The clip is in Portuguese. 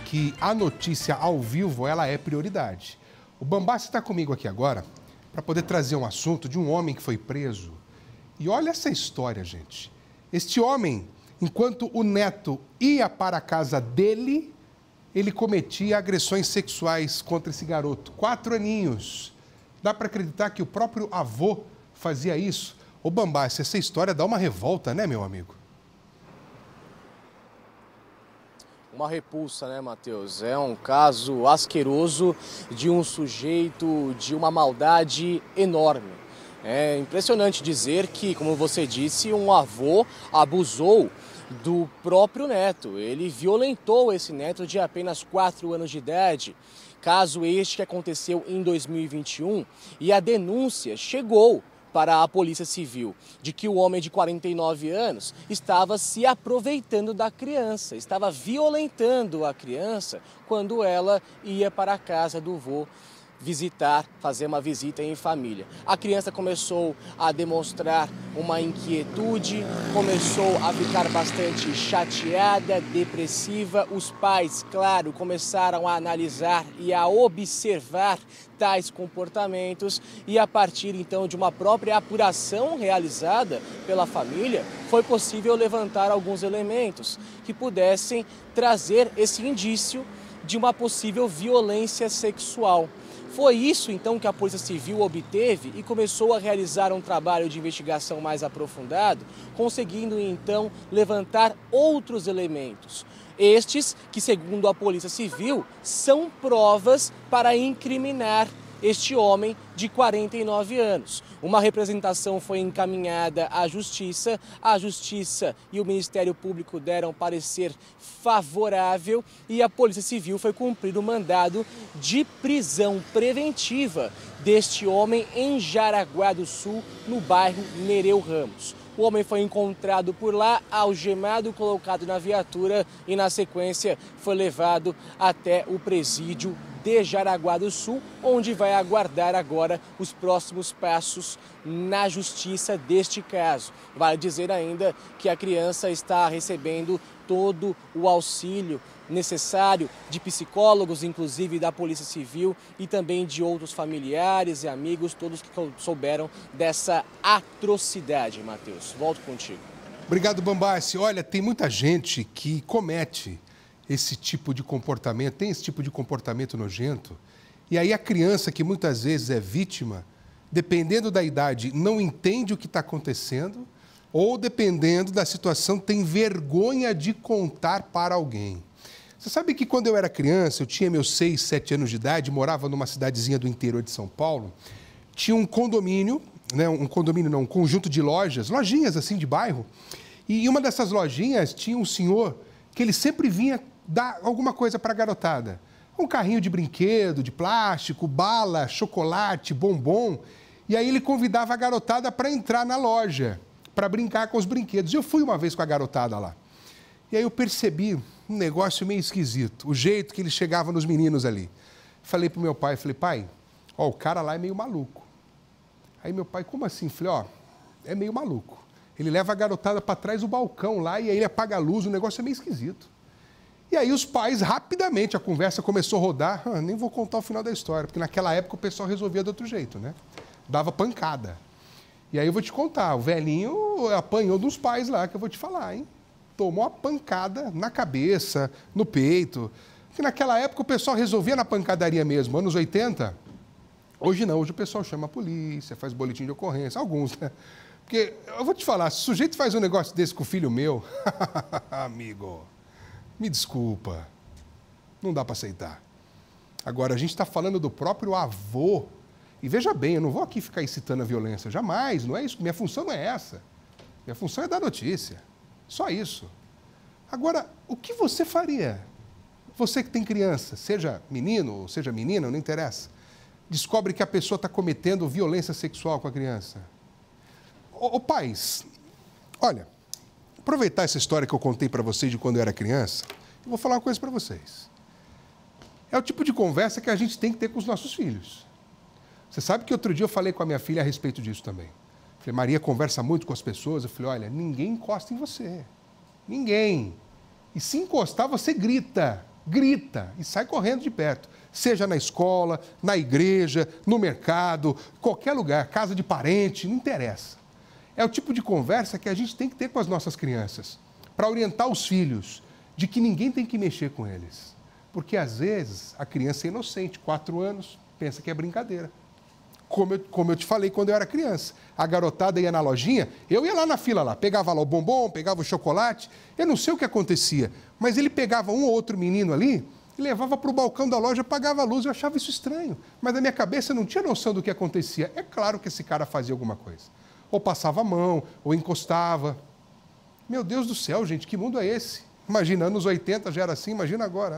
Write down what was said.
que a notícia ao vivo, ela é prioridade. O Bambassi está comigo aqui agora para poder trazer um assunto de um homem que foi preso. E olha essa história, gente. Este homem, enquanto o neto ia para a casa dele, ele cometia agressões sexuais contra esse garoto. 4 aninhos. Dá para acreditar que o próprio avô fazia isso? Ô Bambassi, essa história dá uma revolta, né, meu amigo? Uma repulsa, né, Matheus? É um caso asqueroso de um sujeito de uma maldade enorme. É impressionante dizer que, como você disse, um avô abusou do próprio neto. Ele violentou esse neto de apenas 4 anos de idade. Caso este que aconteceu em 2021, e a denúncia chegou para a Polícia Civil de que o homem de 49 anos estava se aproveitando da criança, estava violentando a criança quando ela ia para a casa do vô visitar, fazer uma visita em família. A criança começou a demonstrar uma inquietude, começou a ficar bastante chateada, depressiva. Os pais, claro, começaram a analisar e a observar tais comportamentos e a partir então de uma própria apuração realizada pela família, foi possível levantar alguns elementos que pudessem trazer esse indício de uma possível violência sexual. Foi isso, então, que a Polícia Civil obteve e começou a realizar um trabalho de investigação mais aprofundado, conseguindo, então, levantar outros elementos. Estes que, segundo a Polícia Civil, são provas para incriminar este homem de 49 anos. Uma representação foi encaminhada à Justiça, a Justiça e o Ministério Público deram parecer favorável e a Polícia Civil foi cumprir o mandado de prisão preventiva deste homem em Jaraguá do Sul, no bairro Nereu Ramos. O homem foi encontrado por lá, algemado, colocado na viatura e, na sequência, foi levado até o presídio de Jaraguá do Sul, onde vai aguardar agora os próximos passos na justiça deste caso. Vale dizer ainda que a criança está recebendo todo o auxílio necessário de psicólogos, inclusive da Polícia Civil e também de outros familiares e amigos, todos que souberam dessa atrocidade. Matheus, volto contigo. Obrigado, Bambassi. Olha, tem muita gente que comete esse tipo de comportamento, tem esse tipo de comportamento nojento. E aí a criança, que muitas vezes é vítima, dependendo da idade, não entende o que está acontecendo, ou dependendo da situação, tem vergonha de contar para alguém. Você sabe que quando eu era criança, eu tinha meus 6, 7 anos de idade, morava numa cidadezinha do interior de São Paulo, tinha um condomínio, um conjunto de lojas, lojinhas assim de bairro, e em uma dessas lojinhas tinha um senhor que ele sempre vinha dar alguma coisa para a garotada. Um carrinho de brinquedo, de plástico, bala, chocolate, bombom. E aí ele convidava a garotada para entrar na loja, para brincar com os brinquedos. Eu fui uma vez com a garotada lá. E aí eu percebi um negócio meio esquisito, o jeito que ele chegava nos meninos ali. Falei pro meu pai, pai, ó, o cara lá é meio maluco. Aí meu pai, como assim? Falei, ó, é meio maluco. Ele leva a garotada para trás do balcão lá e aí ele apaga a luz, o negócio é meio esquisito. E aí os pais, rapidamente, a conversa começou a rodar. Nem vou contar o final da história, porque naquela época o pessoal resolvia de outro jeito, né? Dava pancada. E aí eu vou te contar, o velhinho apanhou dos pais lá, que eu vou te falar, hein? Tomou uma pancada na cabeça, no peito. Porque naquela época o pessoal resolvia na pancadaria mesmo, anos 80. Hoje não, hoje o pessoal chama a polícia, faz boletim de ocorrência, alguns, né? Porque eu vou te falar, se o sujeito faz um negócio desse com o filho meu, amigo, me desculpa, não dá para aceitar. Agora, a gente está falando do próprio avô. E veja bem, eu não vou aqui ficar incitando a violência, jamais, não é isso. Minha função não é essa. Minha função é dar notícia. Só isso. Agora, o que você faria? Você que tem criança, seja menino ou seja menina, não interessa, descobre que a pessoa está cometendo violência sexual com a criança. Ô pais, olha, aproveitar essa história que eu contei para vocês de quando eu era criança, eu vou falar uma coisa para vocês. É o tipo de conversa que a gente tem que ter com os nossos filhos. Você sabe que outro dia eu falei com a minha filha a respeito disso também. Falei, Maria conversa muito com as pessoas. Eu falei, olha, ninguém encosta em você. Ninguém. E se encostar, você grita. grita e sai correndo de perto. Seja na escola, na igreja, no mercado, qualquer lugar, casa de parente, não interessa. É o tipo de conversa que a gente tem que ter com as nossas crianças, para orientar os filhos de que ninguém tem que mexer com eles. Porque, às vezes, a criança é inocente, 4 anos, pensa que é brincadeira. Como eu te falei quando eu era criança. A garotada ia na lojinha, eu ia lá na fila, lá, pegava lá o bombom, pegava o chocolate, eu não sei o que acontecia, mas ele pegava um ou outro menino ali e levava para o balcão da loja, apagava a luz, eu achava isso estranho. Mas na minha cabeça eu não tinha noção do que acontecia. É claro que esse cara fazia alguma coisa. Ou passava a mão, ou encostava. Meu Deus do céu, gente, que mundo é esse? Imagina, anos 80 já era assim, imagina agora, né?